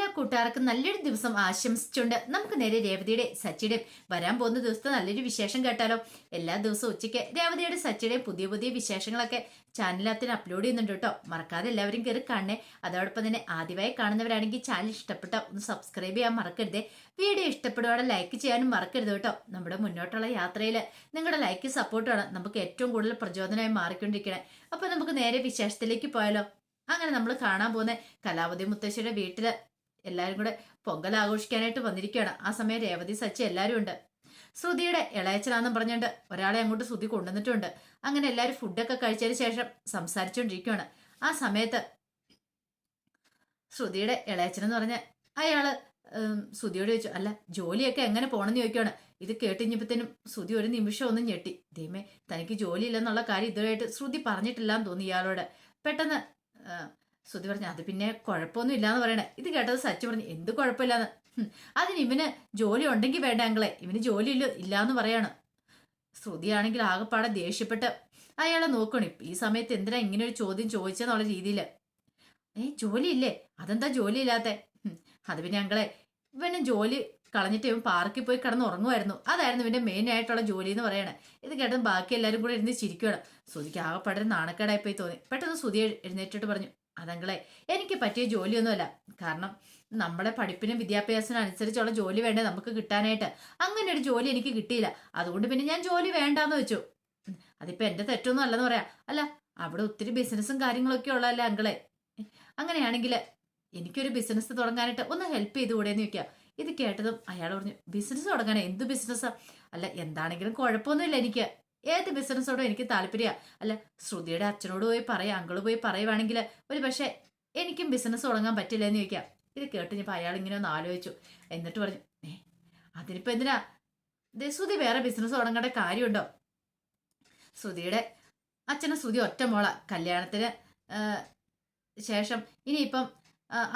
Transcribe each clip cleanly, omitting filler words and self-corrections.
എല്ലാ കൂട്ടുകാർക്കും നല്ലൊരു ദിവസം ആശംസിച്ചുകൊണ്ട് നമുക്ക് നേരെ രേവതിയുടെ സച്ചിയുടെയും വരാൻ പോകുന്ന ദിവസത്തെ നല്ലൊരു വിശേഷം കേട്ടാലോ. എല്ലാ ദിവസവും ഉച്ചയ്ക്ക് രേവതിയുടെ സച്ചിയുടെയും പുതിയ പുതിയ വിശേഷങ്ങളൊക്കെ ചാനലിനകത്തിന് അപ്ലോഡ് ചെയ്യുന്നുണ്ട് കേട്ടോ. മറക്കാതെ എല്ലാവരും കയറി കാണണേ. അതോടൊപ്പം തന്നെ ആദ്യമായി കാണുന്നവരാണെങ്കിൽ ചാനൽ ഇഷ്ടപ്പെട്ട ഒന്ന് സബ്സ്ക്രൈബ് ചെയ്യാൻ മറക്കരുതേ. വീഡിയോ ഇഷ്ടപ്പെടുവാടെ ലൈക്ക് ചെയ്യാനും മറക്കരുത് കേട്ടോ. നമ്മുടെ മുന്നോട്ടുള്ള യാത്രയിൽ നിങ്ങളുടെ ലൈക്ക് സപ്പോർട്ടാണ് നമുക്ക് ഏറ്റവും കൂടുതൽ പ്രചോദനമായി മാറിക്കൊണ്ടിരിക്കണേ. അപ്പൊ നമുക്ക് നേരെ വിശേഷത്തിലേക്ക് പോയാലോ. അങ്ങനെ നമ്മൾ കാണാൻ പോകുന്ന കലാവതി മുത്തശ്ശിയുടെ വീട്ടില് എല്ലാരും കൂടെ പൊങ്കൽ ആഘോഷിക്കാനായിട്ട് വന്നിരിക്കുകയാണ്. ആ സമയം രേവതി സച്ചി എല്ലാരും ഉണ്ട്. ശ്രുതിയുടെ ഇളയച്ചനാന്നും പറഞ്ഞുകൊണ്ട് ഒരാളെ അങ്ങോട്ട് ശ്രുതി കൊണ്ടുവന്നിട്ടുണ്ട്. അങ്ങനെ എല്ലാരും ഫുഡൊക്കെ കഴിച്ചതിന് ശേഷം സംസാരിച്ചുകൊണ്ടിരിക്കുകയാണ്. ആ സമയത്ത് ശ്രുതിയുടെ ഇളയച്ചനെന്ന് പറഞ്ഞ അയാള് ശ്രുതിയോട് ചോദിച്ചു, അല്ല ജോലിയൊക്കെ എങ്ങനെ പോണെന്ന് ചോദിക്കുകയാണ്. ഇത് കേട്ടിഞ്ഞപ്പത്തേനും ശ്രുതി ഒരു നിമിഷം ഒന്നും ഞെട്ടി. ദൈവമേ, തനിക്ക് ജോലി ഇല്ലെന്നുള്ള കാര്യം ഇതുവരെയായിട്ട് ശ്രുതി പറഞ്ഞിട്ടില്ലാന്ന് തോന്നി ഇയാളോട്. പെട്ടെന്ന് ശ്രുതി പറഞ്ഞു, അത് പിന്നെ കുഴപ്പമൊന്നും ഇല്ലാന്ന് പറയണേ. ഇത് കേട്ടത് സച്ചു പറഞ്ഞു, എന്ത് കുഴപ്പമില്ലാന്ന്. അതിന് ഇവന് ജോലി ഉണ്ടെങ്കിൽ വേണ്ട അങ്ങളെ, ഇവന് ജോലി ഇല്ലാന്ന് പറയാണ്. ശ്രുതിയാണെങ്കിൽ ആകെപ്പാടെ ദേഷ്യപ്പെട്ട് അയാളെ നോക്കണം. ഈ സമയത്ത് എന്തിനാ ഇങ്ങനെ ഒരു ചോദ്യം ചോദിച്ചെന്നുള്ള രീതിയില്. ജോലിയില്ലേ? അതെന്താ ജോലി ഇല്ലാത്ത? അത് പിന്നെ അങ്ങളെ, ഇവന് ജോലി കളഞ്ഞിട്ട് ഇവൻ പാർക്കിൽ പോയി കിടന്ന് ഉറങ്ങുമായിരുന്നു. അതായിരുന്നു ഇവന്റെ മെയിൻ ആയിട്ടുള്ള ജോലി എന്ന് പറയണേ. ഇത് കേട്ടത് ബാക്കി എല്ലാവരും കൂടെ ഇരുന്ന് ചിരിക്കുകയാണ്. ശ്രുതിക്ക് ആകെപ്പാടെ നാണക്കേടായി പോയി തോന്നി. പെട്ടെന്ന് ശ്രുതി എഴുന്നേറ്റിട്ട് പറഞ്ഞു, അതങ്ങളെ എനിക്ക് പറ്റിയ ജോലിയൊന്നുമല്ല. കാരണം നമ്മുടെ പഠിപ്പിനും വിദ്യാഭ്യാസത്തിനും അനുസരിച്ചുള്ള ജോലി വേണ്ടേ നമുക്ക് കിട്ടാനായിട്ട്. അങ്ങനെ ഒരു ജോലി എനിക്ക് കിട്ടിയില്ല. അതുകൊണ്ട് പിന്നെ ഞാൻ ജോലി വേണ്ടാന്ന് വെച്ചു. അതിപ്പോ എന്റെ തെറ്റൊന്നും അല്ലെന്ന് പറയാം. അല്ല, അവിടെ ഒത്തിരി ബിസിനസ്സും കാര്യങ്ങളൊക്കെ ഉള്ളതല്ലേ അങ്കളെ. അങ്ങനെയാണെങ്കിൽ എനിക്കൊരു ബിസിനസ് തുടങ്ങാനായിട്ട് ഒന്ന് ഹെൽപ്പ് ചെയ്തുകൂടെന്ന് ചോദിക്കാം. ഇത് കേട്ടതും അയാൾ പറഞ്ഞു, ബിസിനസ് തുടങ്ങാനോ? എന്ത് ബിസിനസ്സാ? അല്ല, എന്താണെങ്കിലും കുഴപ്പമൊന്നുമില്ല, എനിക്ക് ഏത് ബിസിനസ്സോടും എനിക്ക് താല്പര്യ. അല്ല, ശ്രുതിയുടെ അച്ഛനോട് പോയി പറയാം, അങ്കിള് പോയി പറയുവാണെങ്കിൽ ഒരു പക്ഷെ എനിക്കും ബിസിനസ് തുടങ്ങാൻ പറ്റില്ല എന്ന് ചോദിക്കാം. ഇത് കേട്ടിഞ്ഞപ്പോ അയാൾ ഇങ്ങനെ ഒന്ന് ആലോചിച്ചു. എന്നിട്ട് പറഞ്ഞു, അതിനിപ്പോ എന്തിനാ? ശ്രുതി വേറെ ബിസിനസ് തുടങ്ങേണ്ട കാര്യമുണ്ടോ? ശ്രുതിയുടെ അച്ഛനും ശ്രുതി ഒറ്റ മോള. കല്യാണത്തിന് ശേഷം ഇനിയിപ്പം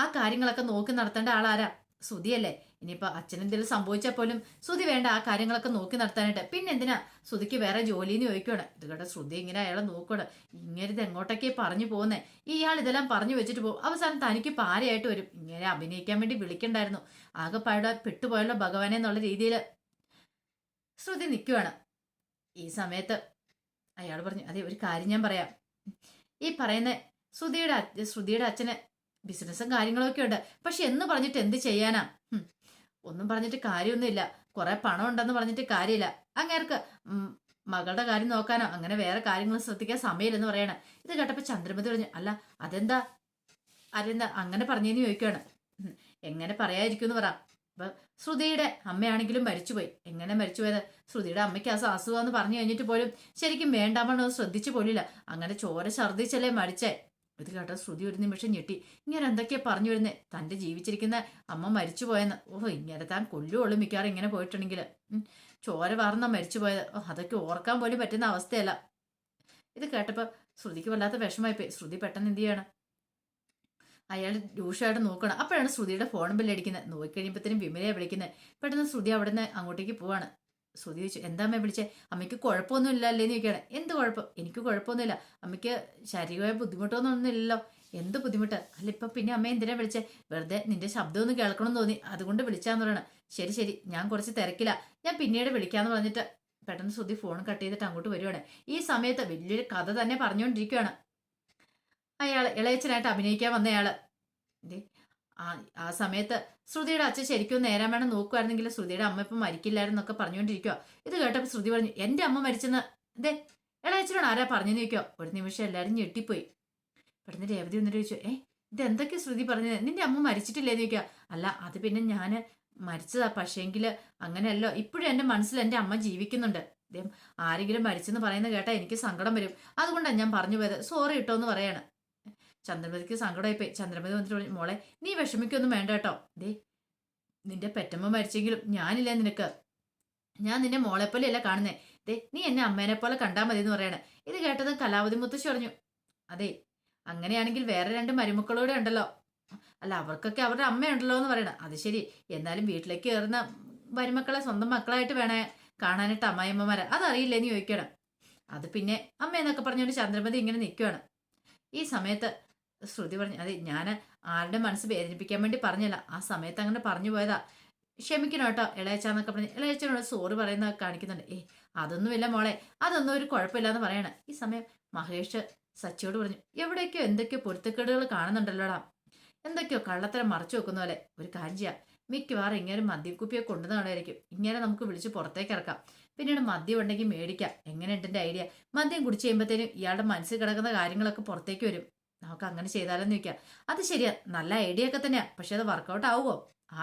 ആ കാര്യങ്ങളൊക്കെ നോക്കി നടത്തേണ്ട ആളാരാ? ശ്രുതിയല്ലേ. ഇനിയിപ്പോ അച്ഛനെന്തെങ്കിലും സംഭവിച്ചാൽ പോലും ശ്രുതി വേണ്ട ആ കാര്യങ്ങളൊക്കെ നോക്കി നടത്താനായിട്ട്. പിന്നെ എന്തിനാ ശ്രുതിക്ക് വേറെ ജോലിന്ന് ചോദിക്കുകയാണ്. ഇത് കേട്ട ശ്രുതി ഇങ്ങനെ അയാളെ നോക്കണം. ഇങ്ങനെ ഇത് എങ്ങോട്ടൊക്കെ പറഞ്ഞു പോകുന്നേ? ഇയാൾ ഇതെല്ലാം പറഞ്ഞു വെച്ചിട്ട് പോകും. അവസാനം തനിക്ക് പാരയായിട്ട് വരും. ഇങ്ങനെ അഭിനയിക്കാൻ വേണ്ടി വിളിക്കണ്ടായിരുന്നു. ആകെപ്പാടെ പെട്ടുപോയല്ലോ ഭഗവാനെ എന്നുള്ള രീതിയിൽ ശ്രുതി നിൽക്കുവാണ്. ഈ സമയത്ത് അയാൾ പറഞ്ഞു, അതെ ഒരു കാര്യം ഞാൻ പറയാം. ഈ പറയുന്ന ശ്രുതിയുടെ അച്ഛന് ബിസിനസ്സും കാര്യങ്ങളൊക്കെ ഉണ്ട്. പക്ഷെ എന്ന് പറഞ്ഞിട്ട് എന്ത് ചെയ്യാനാ? ഒന്നും പറഞ്ഞിട്ട് കാര്യമൊന്നുമില്ല. കുറെ പണം ഉണ്ടെന്ന് പറഞ്ഞിട്ട് കാര്യമില്ല. അങ്ങേർക്ക് മകളുടെ കാര്യം നോക്കാനോ അങ്ങനെ വേറെ കാര്യങ്ങൾ ശ്രദ്ധിക്കാൻ സമയമില്ലെന്ന് പറയണ. ഇത് കേട്ടപ്പോ ചന്ദ്രമതി പറഞ്ഞു, അല്ല അതെന്താ അങ്ങനെ പറഞ്ഞെന്ന് ചോദിക്കുകയാണ്. എങ്ങനെ പറയാതിരിക്കും എന്ന് പറ. അപ്പൊ ശ്രുതിയുടെ അമ്മയാണെങ്കിലും മരിച്ചുപോയി. എങ്ങനെ മരിച്ചുപോയത്? ശ്രുതിയുടെ അമ്മയ്ക്ക് അസുഖമെന്ന് പറഞ്ഞു കഴിഞ്ഞിട്ട് പോലും ശരിക്കും വേണ്ടാമണോ ശ്രദ്ധിച്ചു പോലില്ല. അങ്ങനെ ചോര ഛർദ്ദിച്ചല്ലേ മരിച്ചേ. ഇത് കേട്ട ശ്രുതി ഒരു നിമിഷം ഞെട്ടി. ഇങ്ങനെ എന്തൊക്കെയാ പറഞ്ഞു വരുന്നേ? തന്റെ ജീവിച്ചിരിക്കുന്ന അമ്മ മരിച്ചു പോയെന്ന്. ഓഹോ, ഇങ്ങനെ താൻ കൊല്ലുകൊള്ളു മിക്കാറും ഇങ്ങനെ പോയിട്ടുണ്ടെങ്കിൽ. ചോര വാർന്ന മരിച്ചു പോയത്. അതൊക്കെ ഓർക്കാൻ പോലും പറ്റുന്ന അവസ്ഥയല്ല. ഇത് കേട്ടപ്പോ ശ്രുതിക്ക് വല്ലാത്ത വിഷമായിപ്പോയി. ശ്രുതി പെട്ടെന്ന് എന്ത് ചെയ്യാണ്? അയാൾ രൂക്ഷമായിട്ട് നോക്കണം. അപ്പോഴാണ് ശ്രുതിയുടെ ഫോൺ ബില്ലടിക്കുന്നത്. നോക്കിക്കഴിയുമ്പോഴത്തേനും വിമലയെ വിളിക്കുന്നത്. പെട്ടെന്ന് ശ്രുതി അവിടെ നിന്ന് അങ്ങോട്ടേക്ക് പോവാണ്. ശ്രുതി ചോദിച്ചു, എന്താ അമ്മ വിളിച്ചേ? അമ്മയ്ക്ക് കുഴപ്പമൊന്നും ഇല്ല അല്ലേന്ന് ചോദിക്കുകയാണ്. എന്ത് കുഴപ്പം? എനിക്ക് കുഴപ്പമൊന്നുമില്ല. അമ്മയ്ക്ക് ശാരീരികമായ ബുദ്ധിമുട്ടൊന്നും ഇല്ലല്ലോ. എന്ത് ബുദ്ധിമുട്ട്? അല്ല ഇപ്പൊ പിന്നെ അമ്മ എന്തിനാ വിളിച്ചേ? വെറുതെ നിന്റെ ശബ്ദം ഒന്ന് കേൾക്കണമെന്ന് തോന്നി, അതുകൊണ്ട് വിളിച്ചാന്ന് പറയണം. ശരി ശരി, ഞാൻ കുറച്ച് തിരക്കില്ല, ഞാൻ പിന്നീട് വിളിക്കാന്ന് പറഞ്ഞിട്ട് പെട്ടെന്ന് ശ്രുതി ഫോൺ കട്ട് ചെയ്തിട്ട് അങ്ങോട്ട് വരുവാണ്. ഈ സമയത്ത് വലിയൊരു കഥ തന്നെ പറഞ്ഞുകൊണ്ടിരിക്കുകയാണ്. ഇളയച്ചനായിട്ട് അഭിനയിക്കാൻ വന്നയാള്. ആ സമയത്ത് ശ്രുതിയുടെ അച്ഛൻ ശരിക്കും നേരം വേണം നോക്കുമായിരുന്നെങ്കിൽ ശ്രുതിയുടെ അമ്മ ഇപ്പം മരിക്കില്ലായിരുന്നൊക്കെ പറഞ്ഞുകൊണ്ടിരിക്കുക. ഇത് കേട്ടപ്പോൾ ശ്രുതി പറഞ്ഞു, എന്റെ അമ്മ മരിച്ചെന്ന് ഇതേ ഇളയച്ചനോട് ആരാ പറഞ്ഞെന്ന് ചോദിക്കോ. ഒരു നിമിഷം എല്ലാവരും ഞെട്ടിപ്പോയി. പെട്ടെന്ന് രേവതി വന്നിട്ട് ചോദിച്ചു, ഇത് എന്തൊക്കെ ശ്രുതി പറഞ്ഞത്? നിന്റെ അമ്മ മരിച്ചിട്ടില്ലേന്ന് ചോദിക്കുക. അല്ല, അത് പിന്നെ ഞാൻ മരിച്ചതാ. പക്ഷേങ്കില് അങ്ങനെയല്ലോ, ഇപ്പോഴും എന്റെ മനസ്സിൽ എന്റെ അമ്മ ജീവിക്കുന്നുണ്ട്. അദ്ദേഹം ആരെങ്കിലും മരിച്ചെന്ന് പറയുന്നത് കേട്ടാ എനിക്ക് സങ്കടം വരും. അതുകൊണ്ടാണ് ഞാൻ പറഞ്ഞു പോയത്, സോറി ഇട്ടോ എന്ന് പറയാണ്. ചന്ദ്രമതിക്ക് സങ്കടമായിപ്പോയി. ചന്ദ്രമതി വന്നിട്ട് പറഞ്ഞു, മോളെ നീ വിഷമിക്കൊന്നും വേണ്ട കേട്ടോ. നിന്റെ പെറ്റമ്മ മരിച്ചെങ്കിലും ഞാനില്ല നിനക്ക്. ഞാൻ നിന്നെ മോളെപ്പോലെയല്ല കാണുന്നേ. നീ എന്നെ അമ്മേനെ പോലെ കണ്ടാൽ മതി എന്ന് പറയണേ. ഇത് കേട്ടത് കലാവതി മുത്തശ്ശി പറഞ്ഞു, അതെ അങ്ങനെയാണെങ്കിൽ വേറെ 2 മരുമക്കളോടെ ഉണ്ടല്ലോ. അല്ല, അവർക്കൊക്കെ അവരുടെ അമ്മയുണ്ടല്ലോ എന്ന് പറയണ. അത് ശരി, എന്നാലും വീട്ടിലേക്ക് കയറുന്ന മരുമക്കളെ സ്വന്തം മക്കളായിട്ട് വേണേ കാണാനായിട്ട് അമ്മായിമ്മമാരെ അതറിയില്ലെന്ന് ചോദിക്കണം. അത് പിന്നെ അമ്മ എന്നൊക്കെ പറഞ്ഞുകൊണ്ട് ചന്ദ്രമതി ഇങ്ങനെ നിൽക്കുകയാണ്. ഈ സമയത്ത് ശ്രുതി പറഞ്ഞു, അതെ ഞാൻ ആരുടെ മനസ്സ് വേദനിപ്പിക്കാൻ വേണ്ടി പറഞ്ഞല്ല, ആ സമയത്ത് അങ്ങനെ പറഞ്ഞു പോയതാ. ക്ഷമിക്കണം കേട്ടോ ഇളയച്ചാന്നൊക്കെ പറഞ്ഞ് ഇളയച്ചനോട് സോറി പറയുന്ന കാണിക്കുന്നുണ്ട്. അതൊന്നുമില്ല മോളെ, അതൊന്നും ഒരു കുഴപ്പമില്ലാന്ന് പറയണ ഈ സമയം മഹേഷ് സച്ചിയോട് പറഞ്ഞു, എവിടേക്കോ എന്തൊക്കെയോ പൊരുത്തക്കേടുകൾ കാണുന്നുണ്ടല്ലോടാ, എന്തൊക്കെയോ കള്ളത്തരം മറച്ചു വെക്കുന്ന പോലെ. ഒരു കാര്യം ചെയ്യാം, മിക്കവാറും ഇങ്ങനെ മദ്യക്കുപ്പിയെ കൊണ്ടുവന്നായിരിക്കും. ഇങ്ങനെ നമുക്ക് വിളിച്ച് പുറത്തേക്ക് ഇറക്കാം, പിന്നീട് മദ്യം ഉണ്ടെങ്കിൽ മേടിക്കാം. എങ്ങനെയുണ്ട് എൻ്റെ ഐഡിയ? മദ്യം കുടിച്ച് കഴിയുമ്പോഴത്തേനും ഇയാളുടെ മനസ്സിൽ കിടക്കുന്ന കാര്യങ്ങളൊക്കെ പുറത്തേക്ക് വരും. നമുക്ക് അങ്ങനെ ചെയ്താലെന്ന് വെക്കാം. അത് ശരിയാ, നല്ല ഐഡിയ ഒക്കെ തന്നെയാ. പക്ഷെ അത് വർക്കൗട്ട് ആവുമോ?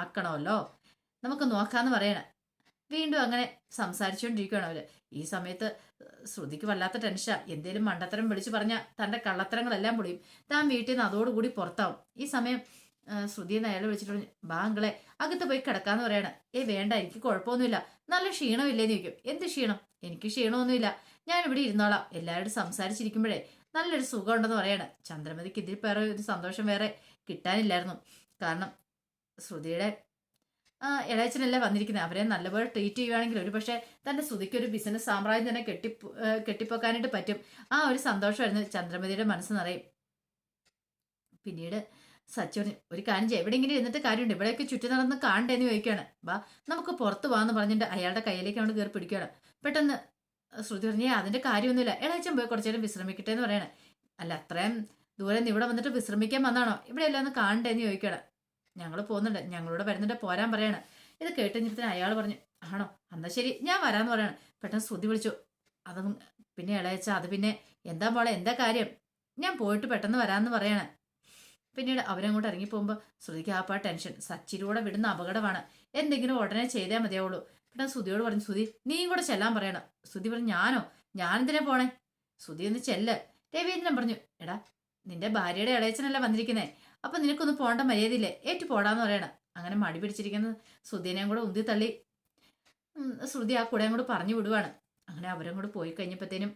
ആക്കണമല്ലോ, നമുക്ക് നോക്കാന്ന് പറയണ. വീണ്ടും അങ്ങനെ സംസാരിച്ചുകൊണ്ടിരിക്കുകയാണ് അവര്. ഈ സമയത്ത് ശ്രുതിക്ക് വല്ലാത്ത ടെൻഷനാ. എന്തേലും മണ്ടത്തരം വിളിച്ചു പറഞ്ഞാൽ തന്റെ കള്ളത്തരങ്ങളെല്ലാം പൊളിയും. താൻ വീട്ടിൽ നിന്ന് അതോടുകൂടി പുറത്താവും. ഈ സമയം ശ്രുതിയെന്ന് അയാൾ വിളിച്ചിട്ട് പറഞ്ഞു, ബാങ്കളെ അകത്ത് പോയി കിടക്കാന്ന് പറയണ. വേണ്ട, എനിക്ക് കുഴപ്പമൊന്നുമില്ല. നല്ല ക്ഷീണമില്ലേന്ന് ചോദിക്കും. എന്ത് ക്ഷീണം? എനിക്ക് ക്ഷീണമൊന്നുമില്ല, ഞാൻ ഇവിടെ ഇരുന്നോളാം. എല്ലാവരോടും സംസാരിച്ചിരിക്കുമ്പോഴേ നല്ലൊരു സുഖം ഉണ്ടെന്ന് പറയണ. ചന്ദ്രമതിക്ക് ഇതിൽ വേറെ ഒരു സന്തോഷം വേറെ കിട്ടാനില്ലായിരുന്നു. കാരണം ശ്രുതിയുടെ ഇളയച്ചനല്ലേ വന്നിരിക്കുന്നത്. അവരെ നല്ലപോലെ ട്രീറ്റ് ചെയ്യുകയാണെങ്കിൽ ഒരു പക്ഷേ തന്റെ ശ്രുതിക്ക് ഒരു ബിസിനസ് സാമ്രാജ്യം തന്നെ കെട്ടിപ്പൊക്കാനായിട്ട് പറ്റും. ആ ഒരു സന്തോഷമായിരുന്നു ചന്ദ്രമതിയുടെ മനസ്സ് നിറയും. പിന്നീട് സച്ചി പറഞ്ഞു, ഒരു കാര്യം ചെയ്യാം, എവിടെയെങ്കിലും ഇരുന്നിട്ട് കാര്യമുണ്ട്, ഇവിടെയൊക്കെ ചുറ്റി നടന്ന് കാണണ്ടേന്ന് ചോദിക്കുകയാണ്. വാ നമുക്ക് പുറത്ത് പോകാന്ന് പറഞ്ഞിട്ട് അയാളുടെ കയ്യിലേക്ക് അവിടെ കയറി പിടിക്കുകയാണ്. പെട്ടെന്ന് ശ്രുതി പറഞ്ഞേ അതിന്റെ കാര്യമൊന്നുമില്ല, ഇളയച്ചൻ പോയി കുറച്ചു നേരം വിശ്രമിക്കട്ടെ എന്ന് പറയണേ. അല്ല, അത്രയും ദൂരം നിന്ന് ഇവിടെ വന്നിട്ട് വിശ്രമിക്കാൻ വന്നാണോ? ഇവിടെ എല്ലാം ഒന്ന് കാണണ്ടേന്ന് ചോദിക്കണം. ഞങ്ങൾ പോകുന്നുണ്ട്, ഞങ്ങളോട് വരുന്നുണ്ട്, പോരാൻ പറയണം. ഇത് കേട്ടുകഴിഞ്ഞപ്പത്തിന് അയാൾ പറഞ്ഞു, ആണോ എന്നാ ശരി ഞാൻ വരാന്ന് പറയണം. പെട്ടെന്ന് ശ്രുതി വിളിച്ചു, അതും പിന്നെ ഇളയച്ച, അത് പിന്നെ എന്താ മോളെ, എന്താ കാര്യം? ഞാൻ പോയിട്ട് പെട്ടെന്ന് വരാമെന്ന് പറയണേ. പിന്നീട് അവരങ്ങോട്ട് ഇറങ്ങി പോകുമ്പോൾ ശ്രുതിക്ക് ആപ്പാ ടെൻഷൻ. സച്ചിലൂടെ വിടുന്ന അപകടമാണ്, എന്തെങ്കിലും ഉടനെ ചെയ്തേ മതിയാവുള്ളൂ. പിന്നെ ശ്രുതിയോട് പറഞ്ഞു, ശ്രുതി നീയും കൂടെ ചെല്ലാൻ പറയണം. ശ്രുതി പറഞ്ഞു, ഞാനെന്തിനാ പോണേ? ശ്രുതി ഒന്ന് ചെല്ല്. രവീന്ദ്രൻ പറഞ്ഞു, എടാ നിന്റെ ഭാര്യയുടെ ഇളയച്ചനല്ലേ വന്നിരിക്കുന്നേ, അപ്പൊ നിനക്കൊന്ന് പോകേണ്ട മര്യാദയില്ലേ, ഏറ്റു പോടാന്ന് പറയണം. അങ്ങനെ മടി പിടിച്ചിരിക്കുന്ന ശ്രുതിനെയും കൂടെ ഉന്തി തള്ളി ശ്രുതി ആ കൂടെ അങ്ങോട്ട് പറഞ്ഞു വിടുവാണ്. അങ്ങനെ അവരങ്ങോട്ട് പോയി കഴിഞ്ഞപ്പോഴത്തേനും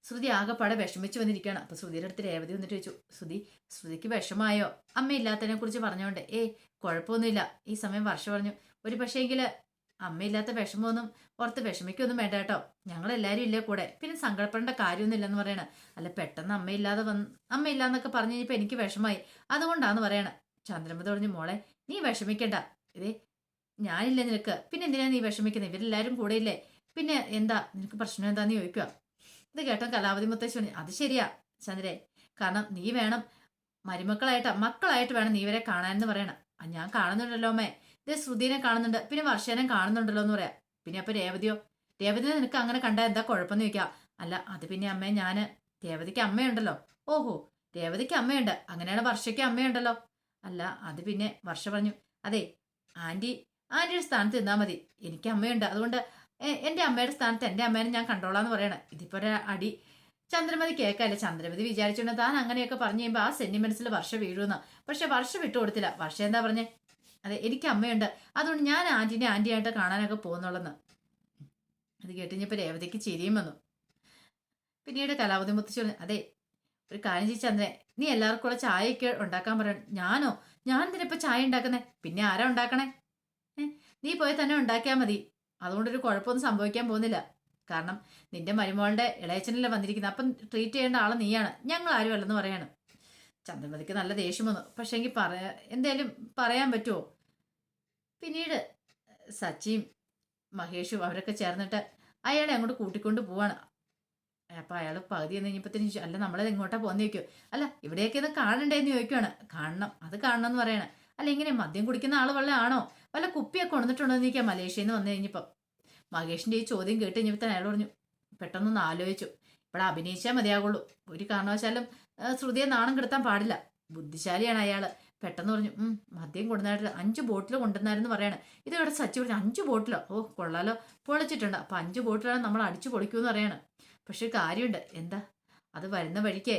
ശ്രുതി ആകെപ്പാടെ വിഷമിച്ച് വന്നിരിക്കുകയാണ്. അപ്പൊ ശ്രുതിയുടെ അടുത്ത് രേവതി വന്നിട്ട് ചോദിച്ചു, ശ്രുതിക്ക് വിഷമായോ അമ്മയില്ലാത്തതിനെ കുറിച്ച് പറഞ്ഞോണ്ട്? കുഴപ്പമൊന്നുമില്ല. ഈ സമയം വർഷ പറഞ്ഞു, ഒരു പക്ഷേങ്കില് അമ്മയില്ലാത്ത വിഷമമൊന്നും ഓർത്ത് വിഷമിക്കൊന്നും വേണ്ട കേട്ടോ, ഞങ്ങളെല്ലാരും ഇല്ലേ കൂടെ, പിന്നെ സങ്കടപ്പെടേണ്ട കാര്യമൊന്നുമില്ലെന്ന് പറയണ. അല്ല പെട്ടെന്ന് അമ്മയില്ലാന്നൊക്കെ പറഞ്ഞു കഴിഞ്ഞപ്പോ എനിക്ക് വിഷമായി, അതുകൊണ്ടാന്ന് പറയണ. ചന്ദ്രമതി പറഞ്ഞു, മോളെ നീ വിഷമിക്കണ്ട, ഞാനില്ലേ നിനക്ക്, പിന്നെ എന്തിനാ നീ വിഷമിക്കുന്നത്? ഇവരെല്ലാരും കൂടെ ഇല്ലേ, പിന്നെ എന്താ നിനക്ക് പ്രശ്നം എന്താന്ന് ചോദിക്കുക. ഇത് കേട്ടോ കലാവതി മുത്തശ്ശി പറഞ്ഞു, അത് ശരിയാ ചന്ദ്രേ, കാരണം നീ വേണം മക്കളായിട്ട് വേണം നീ ഇവരെ കാണാനെന്ന് പറയണം. ഞാൻ കാണുന്നുണ്ടല്ലോ അമ്മേ, ഇത് ശ്രുതിനെ കാണുന്നുണ്ട്, പിന്നെ വർഷേനെ കാണുന്നുണ്ടല്ലോ എന്ന് പറയാം. പിന്നെ അപ്പൊ രേവതിനെ നിനക്ക് അങ്ങനെ കണ്ടാൽ എന്താ കുഴപ്പമെന്ന് ചോദിക്കാം. അല്ല അത് പിന്നെ അമ്മേ, രേവതിക്ക് അമ്മയുണ്ടല്ലോ. ഓഹോ, രേവതിക്ക് അമ്മയുണ്ട്, അങ്ങനെയാണ് വർഷയ്ക്ക് അമ്മയുണ്ടല്ലോ. അല്ല അത് പിന്നെ വർഷ പറഞ്ഞു, അതെ ആന്റിയുടെ സ്ഥാനത്ത് നിന്നാ മതി, എനിക്ക് അമ്മയുണ്ട്, അതുകൊണ്ട് എന്റെ അമ്മയുടെ സ്ഥാനത്ത് എന്റെ അമ്മേനെ ഞാൻ കണ്ടോളാന്ന് പറയണേ. ഇതിപ്പോ ഒരു അടി ചന്ദ്രമതി കേൾക്കാല്ലേ. ചന്ദ്രമതി വിചാരിച്ചോണ്ട് താൻ അങ്ങനെയൊക്കെ പറഞ്ഞു കഴിയുമ്പോൾ ആ സെന്റിമെന്റ്സിൽ വർഷ വീഴുന്ന. പക്ഷെ വർഷ വിട്ടുകൊടുത്തില്ല. വർഷ എന്താ പറഞ്ഞേ, അതെ എനിക്ക് അമ്മയുണ്ട്, അതുകൊണ്ട് ഞാൻ ആന്റിയായിട്ട് കാണാനൊക്കെ പോകുന്നുള്ളെന്ന്. അത് കേട്ടുകഴിഞ്ഞപ്പോ രേവതിക്ക് ചിരിയും വന്നു. പിന്നീട് കലാവതി മുത്തശ്ശി പറഞ്ഞു, അതെ ഒരു കാര്യം ചെയ്യ ചന്ദ്രൻ, നീ എല്ലാവർക്കും കൂടെ ചായയൊക്കെ ഉണ്ടാക്കാൻ പറയണം. ഞാൻ എന്തിനിപ്പോ ചായ ഉണ്ടാക്കുന്നേ? പിന്നെ ആരാ ഉണ്ടാക്കണേ? നീ പോയി തന്നെ ഉണ്ടാക്കിയാൽ മതി, അതുകൊണ്ടൊരു കുഴപ്പമൊന്നും സംഭവിക്കാൻ പോകുന്നില്ല. കാരണം നിന്റെ മരുമോളുടെ ഇളയച്ചനല്ലേ വന്നിരിക്കുന്നത്, അപ്പം ട്രീറ്റ് ചെയ്യേണ്ട ആള് നീയാണ്, ഞങ്ങൾ ആരും അല്ലെന്ന് പറയാണ്. ചന്ദ്രമതിക്ക് നല്ല ദേഷ്യം വന്നു. പക്ഷെങ്കിൽ എന്തേലും പറയാൻ പറ്റുമോ? പിന്നീട് സച്ചിയും മഹേഷും അവരൊക്കെ ചേർന്നിട്ട് അയാളെ അങ്ങോട്ട് കൂട്ടിക്കൊണ്ട് പോവാണ്. അപ്പൊ അയാൾ പകുതി എന്ന് കഴിഞ്ഞപ്പത്തിന് അല്ല നമ്മളത് എങ്ങോട്ടാ പോന്ന് ചോദിക്കും. അല്ല ഇവിടെയൊക്കെ ഇത് കാണണ്ടേന്ന് ചോദിക്കുവാണ്. അത് കാണണം എന്ന് പറയണ. അല്ല ഇങ്ങനെ മദ്യം കുടിക്കുന്ന ആള് വല്ല കുപ്പിയൊക്കെ കൊണ്ടിട്ടുണ്ടോ എന്ന് ചോദിക്കാം മലേഷ്യയിൽ നിന്ന് വന്നു കഴിഞ്ഞപ്പം. മഹേഷിന്റെ ഈ ചോദ്യം കേട്ട് കഴിഞ്ഞപ്പോൾ അയാൾ പറഞ്ഞു, പെട്ടെന്നൊന്ന് ആലോചിച്ചു, ഇവിടെ അഭിനയിച്ചാൽ മതിയാകുള്ളൂ, ഒരു കാരണവശാലും ശ്രുതിയെ നാണം കെടുത്താൻ പാടില്ല. ബുദ്ധിശാലിയാണ് അയാള്. പെട്ടെന്ന് പറഞ്ഞു, മദ്യം കൊണ്ടുവന്നായിട്ട് 5 ബോട്ടിൽ കൊണ്ടുവന്നായിരുന്നു പറയാണ്. ഇത് ഇവിടെ സച്ചി പറഞ്ഞു, 5 ബോട്ടിലോ? ഓ കൊള്ളാലോ, പൊളിച്ചിട്ടുണ്ട്. അപ്പൊ 5 ബോട്ടിലാണ് നമ്മൾ അടിച്ചു പൊളിക്കൂന്ന് പറയാണ്. പക്ഷെ കാര്യമുണ്ട്. എന്താ? അത് വരുന്ന വഴിക്ക്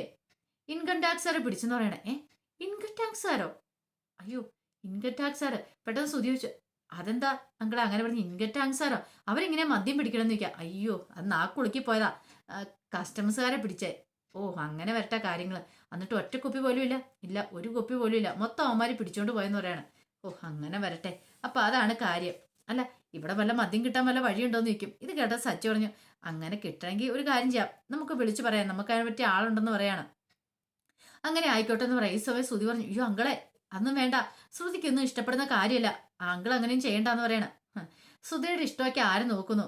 ഇൻകം ടാക്സുകാരെ പിടിച്ചെന്ന് പറയണേ. ഇൻകം ടാക്സുകാരോ? അയ്യോ ഇൻകം ടാക്സുകാര്. പെട്ടെന്ന് ശ്രുതി ചോദിച്ചു, അതെന്താ അങ്കിളെ അങ്ങനെ പറഞ്ഞു? ഇൻകം ടാക്സുകാരോ? അവരെങ്ങനെ മദ്യം പിടിക്കണമെന്ന് ചോദിക്കാം. അയ്യോ അത് നാക്കുളുക്കി പോയതാ, കസ്റ്റമേഴ്സുകാരെ പിടിച്ചേ. ഓ അങ്ങനെ വരട്ടെ കാര്യങ്ങൾ. എന്നിട്ട് ഒറ്റ കുപ്പി പോലും ഇല്ല, ഒരു കുപ്പി പോലും ഇല്ല, മൊത്തം അവന്മാര് പിടിച്ചോണ്ട് പോയെന്ന് പറയാണ്. ഓ അങ്ങനെ വരട്ടെ, അപ്പൊ അതാണ് കാര്യം. അല്ല ഇവിടെ വല്ല മദ്യം കിട്ടാൻ വല്ല വഴിയുണ്ടോന്ന് ചോദിക്കും. ഇത് കേട്ട സച്ചി പറഞ്ഞു, അങ്ങനെ കിട്ടണമെങ്കിൽ ഒരു കാര്യം ചെയ്യാം, നമുക്ക് വിളിച്ചു പറയാം, നമുക്ക് അതിനെ പറ്റിയ ആളുണ്ടെന്ന് പറയാണ്. അങ്ങനെ ആയിക്കോട്ടെ എന്ന് പറയാം. ഈ സമയം ശ്രുതി പറഞ്ഞു, അയ്യോ അങ്കളെ അതൊന്നും വേണ്ട, ശ്രുതിക്കൊന്നും ഇഷ്ടപ്പെടുന്ന കാര്യമല്ല, അങ്കിൾ അങ്ങനെയും ചെയ്യണ്ടെന്ന് പറയണം. ശ്രുതിയുടെ ഇഷ്ടമൊക്കെ ആര് നോക്കുന്നു,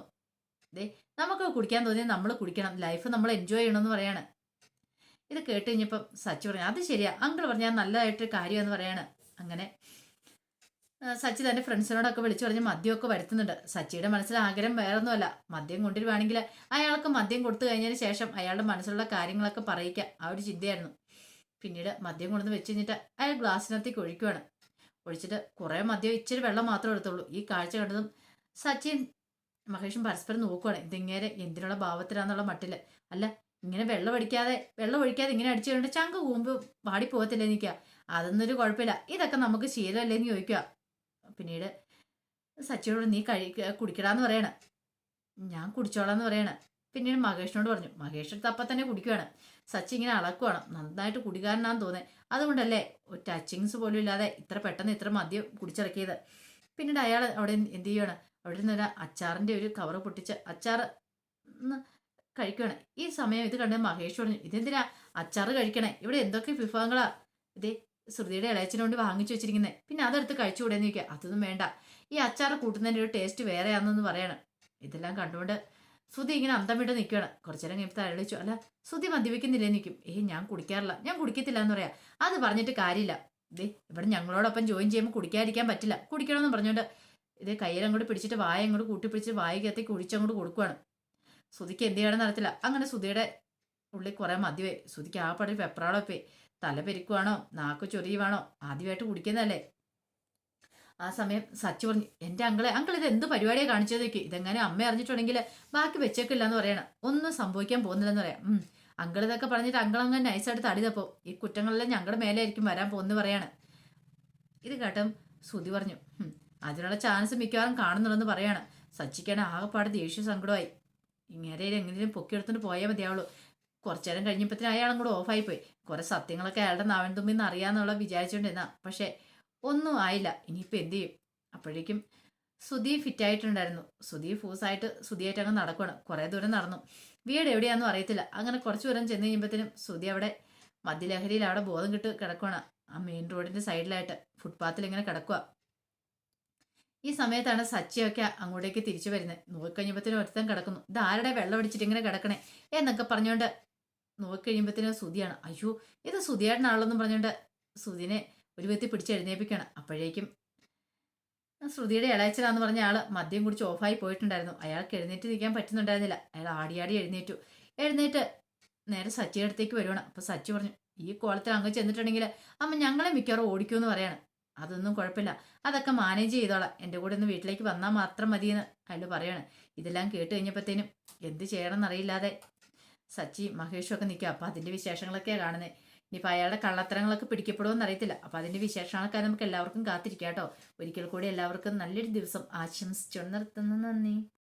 ദേ നമുക്ക് കുടിക്കാൻ തോന്നിയാൽ നമ്മൾ കുടിക്കണം, ലൈഫ് നമ്മൾ എൻജോയ് ചെയ്യണമെന്ന് പറയാണ്. ഇത് കേട്ട് കഴിഞ്ഞപ്പം സച്ചി പറഞ്ഞു, അത് ശരിയാ, അങ്കിൾ പറഞ്ഞാൽ നല്ലതായിട്ട് കാര്യമെന്ന് പറയാണ്. അങ്ങനെ സച്ചി തന്റെ ഫ്രണ്ട്സിനോടൊക്കെ വിളിച്ചു പറഞ്ഞ് മദ്യമൊക്കെ വരുത്തുന്നുണ്ട്. സച്ചിയുടെ മനസ്സിൽ ആഗ്രഹം വേറൊന്നുമല്ല, മദ്യം കൊണ്ടുവരുവാണെങ്കിൽ അയാൾക്ക് മദ്യം കൊടുത്തു കഴിഞ്ഞതിന് ശേഷം അയാളുടെ മനസ്സിലുള്ള കാര്യങ്ങളൊക്കെ പറയിക്കാം, ആ ഒരു ചിന്തയായിരുന്നു. പിന്നീട് മദ്യം കൊണ്ടുവന്ന് വെച്ച് കഴിഞ്ഞിട്ട് അയാൾ ഗ്ലാസ്സിനകത്തേക്ക് ഒഴിക്കുവാണ്. ഒഴിച്ചിട്ട് കുറേ മദ്യം ഇച്ചിരി വെള്ളം മാത്രമേ എടുത്തുള്ളൂ. ഈ കാഴ്ച കണ്ടതും സച്ചിൻ മഹേഷും പരസ്പരം നോക്കുവാണ്, ഇതിങ്ങേരെ എന്തിനുള്ള ഭാവത്തിലാന്നുള്ള മട്ടില്. അല്ല, ഇങ്ങനെ വെള്ളം ഒഴിക്കാതെ ഇങ്ങനെ അടിച്ചു കഴിഞ്ഞിട്ട് ചങ്ക് കൂമ്പ് പാടി പോകത്തില്ലേ നിൽക്കുക, അതൊന്നൊരു കുഴപ്പമില്ല, ഇതൊക്കെ നമുക്ക് ശീലമല്ലേന്ന് ചോദിക്കുക. പിന്നീട് സച്ചിയോട് നീ കുടിക്കടാന്ന് പറയണ, ഞാൻ കുടിച്ചോളാന്ന് പറയണ. പിന്നീട് മഹേഷിനോട് പറഞ്ഞു, മഹേഷ് എടുത്ത് അപ്പം തന്നെ കുടിക്കുവാണ്. സച്ചി ഇങ്ങനെ അളക്കുവാണ്, നന്നായിട്ട് കുടികാരനാന്ന് തോന്നേ, അതുകൊണ്ടല്ലേ ഒരു ടച്ചിങ്സ് പോലും ഇല്ലാതെ ഇത്ര പെട്ടെന്ന് ഇത്ര മദ്യം കുടിച്ചിറക്കിയത്. പിന്നീട് അയാൾ അവിടെ എന്ത് ചെയ്യുവാണ്, അവിടെ നിന്നൊരു അച്ചാറിന്റെ ഒരു കവറ് പൊട്ടിച്ച് അച്ചാർ കഴിക്കുവാണ്. ഈ സമയം ഇത് കണ്ട് മഹേഷ് പറഞ്ഞു, ഇതെന്തിനാ അച്ചാറ് കഴിക്കണേ, ഇവിടെ എന്തൊക്കെ വിഭവങ്ങളാ ഇതേ ശ്രുതിയുടെ ഇളയച്ചിന് വേണ്ടി വാങ്ങിച്ചു വെച്ചിരിക്കുന്നത്, പിന്നെ അതെടുത്ത് കഴിച്ചുകൂടെന്ന് ചോദിക്കുക. അതൊന്നും വേണ്ട, ഈ അച്ചാർ കൂട്ടുന്നതിൻ്റെ ഒരു ടേസ്റ്റ് വേറെയാണെന്ന് പറയണം. ഇതെല്ലാം കണ്ടുകൊണ്ട് ശ്രുതി ഇങ്ങനെ അന്തം വിട്ട് നിൽക്കുകയാണ്. കുറച്ചു നേരം കഴിയുമ്പോൾ അയാളിച്ചു, അല്ല ശ്രുതി മദ്യപിക്കുന്നില്ലേ നിൽക്കും, ഞാൻ കുടിക്കാറില്ല, ഞാൻ കുടിക്കത്തില്ല എന്ന് പറയാം. അത് പറഞ്ഞിട്ട് കാര്യമില്ല, ഇതേ ഇവിടെ ഞങ്ങളോടൊപ്പം ജോയിൻ ചെയ്യുമ്പോൾ കുടിക്കാതിരിക്കാൻ പറ്റില്ല, കുടിക്കണമെന്ന് പറഞ്ഞുകൊണ്ട് ഇതേ കയ്യിലങ്ങോട്ട് പിടിച്ചിട്ട് വായ അങ്ങോട്ട് കൂട്ടിപ്പിടിച്ച് വായിക്കത്തേക്ക് കുടിച്ചങ്ങോട്ട് കൊടുക്കുവാണ്. ശ്രുതിക്ക് എന്ത് ചെയ്യണമെന്ന് അറിയത്തില്ല. അങ്ങനെ ശ്രുതിയുടെ ഉള്ളിൽ കുറെ മദ്യമായി. ശ്രുതിക്ക് ആ പടി വെപ്രാളൊപ്പേ, തല പെരുക്കുവാണോ നാക്ക് ചൊറിയുവാണോ, ആദ്യമായിട്ട് കുടിക്കുന്നതല്ലേ. ആ സമയം സച്ചി പറഞ്ഞു, എൻ്റെ അങ്കിൾ ഇത് എന്ത് പരിപാടിയാണ് കാണിച്ചത് നോക്കി, ഇതെങ്ങനെ അമ്മ അറിഞ്ഞിട്ടുണ്ടെങ്കിൽ ബാക്കി വെച്ചേക്കില്ല എന്ന് പറയണം, ഒന്നും സംഭവിക്കാൻ പോകുന്നില്ലെന്ന് പറയാം. അങ്കിൾ ഇതൊക്കെ പറഞ്ഞിട്ട് അങ്കിൾ അങ്ങനെ നൈസായിട്ട് തടിതപ്പോ ഈ കുറ്റങ്ങളെല്ലാം ഞങ്ങളുടെ മേലെയായിരിക്കും വരാൻ പോകുന്നു പറയാണ്. ഇത് കേട്ടും ശ്രുതി പറഞ്ഞു, അതിനുള്ള ചാൻസ് മിക്കവാറും കാണുന്നുണ്ടെന്ന് പറയാണ്. സച്ചിക്കാണ് ആകെപ്പാട് ദേഷ്യ സങ്കടമായി. ഇങ്ങനെ എങ്ങനെയും പൊക്കിയെടുത്തോണ്ട് പോയാൽ മതിയാവുള്ളൂ. കുറച്ചു നേരം കഴിഞ്ഞപ്പോഴത്തേന് അയാളും കൂടെ ഓഫായി പോയി. കുറെ സത്യങ്ങളൊക്കെ അയാളുടെ നാവൻ തുമ്പിന്ന് അറിയാന്നുള്ള വിചാരിച്ചുകൊണ്ടിരുന്ന, പക്ഷെ ഒന്നും ആയില്ല. ഇനിയിപ്പോൾ എന്ത് ചെയ്യും? അപ്പോഴേക്കും സുധി ഫിറ്റായിട്ടുണ്ടായിരുന്നു. സുധി ഫൂസായിട്ട് സുധിയായിട്ട് അങ്ങ് നടക്കുകയാണ്. കുറേ ദൂരം നടന്നു. വീട് എവിടെയാണെന്നും അറിയത്തില്ല. അങ്ങനെ കുറച്ച് ദൂരം ചെന്ന് കഴിയുമ്പോഴത്തേനും സുധി അവിടെ മദ്യലഹരിയിൽ അവിടെ ബോധം കിട്ട് കിടക്കുകയാണ്. ആ മെയിൻ റോഡിന്റെ സൈഡിലായിട്ട് ഫുട്പാത്തിൽ ഇങ്ങനെ കിടക്കുക. ഈ സമയത്താണ് സച്ചിയൊക്കെ അങ്ങോട്ടേക്ക് തിരിച്ചു വരുന്നത്. നോക്കിക്കഴിയുമ്പോഴത്തേനും ഒരുത്തൻ കിടക്കുന്നു. ഇത് ആരുടെ വെള്ളം അടിച്ചിട്ട് ഇങ്ങനെ കിടക്കണേ എന്നൊക്കെ പറഞ്ഞുകൊണ്ട് നോക്കിക്കഴിയുമ്പോഴത്തേനും സുധിയാണ്. അയ്യോ ഇത് സുധിയായിട്ടാണല്ലോ പറഞ്ഞുകൊണ്ട് സുധിനെ ഒരു വ്യക്തി പിടിച്ച് എഴുന്നേപ്പിക്കുകയാണ്. അപ്പോഴേക്കും ശ്രുതിയുടെ ഇളയച്ചനാന്ന് പറഞ്ഞ ആള് മദ്യം കുടിച്ച് ഓഫായി പോയിട്ടുണ്ടായിരുന്നു. അയാൾക്ക് എഴുന്നേറ്റ് നിൽക്കാൻ പറ്റുന്നുണ്ടായിരുന്നില്ല. അയാൾ ആടിയാടി എഴുന്നേറ്റ് നേരെ സച്ചിയുടെ അടുത്തേക്ക് വരുവാണ്. അപ്പൊ സച്ചി പറഞ്ഞു, ഈ കോളത്തിൽ അങ്ങ് ചെന്നിട്ടുണ്ടെങ്കിൽ അമ്മ ഞങ്ങളെ മിക്കവാറും ഓടിക്കുമെന്ന് പറയാണ്. അതൊന്നും കുഴപ്പമില്ല, അതൊക്കെ മാനേജ് ചെയ്തോളാം, എൻ്റെ കൂടെ ഒന്ന് വീട്ടിലേക്ക് വന്നാൽ മാത്രം മതിയെന്ന് അയാൾ പറയാണ്. ഇതെല്ലാം കേട്ട് കഴിഞ്ഞപ്പോഴത്തേനും എന്ത് ചെയ്യണമെന്നറിയില്ലാതെ സച്ചി മഹേഷും ഒക്കെ നിൽക്കുക. അപ്പം അതിൻ്റെ വിശേഷങ്ങളൊക്കെയാണ് കാണുന്നത്. ഇനിയിപ്പോൾ അയാളുടെ കള്ളത്തരങ്ങളൊക്കെ പിടിക്കപ്പെടുമെന്ന് അറിയത്തില്ല. അപ്പം അതിൻ്റെ വിശേഷങ്ങളൊക്കെ നമുക്ക് എല്ലാവർക്കും കാത്തിരിക്കാം കേട്ടോ. ഒരിക്കൽ കൂടി എല്ലാവർക്കും നല്ലൊരു ദിവസം ആശംസിച്ചു നിർത്തുന്നു. നന്ദി.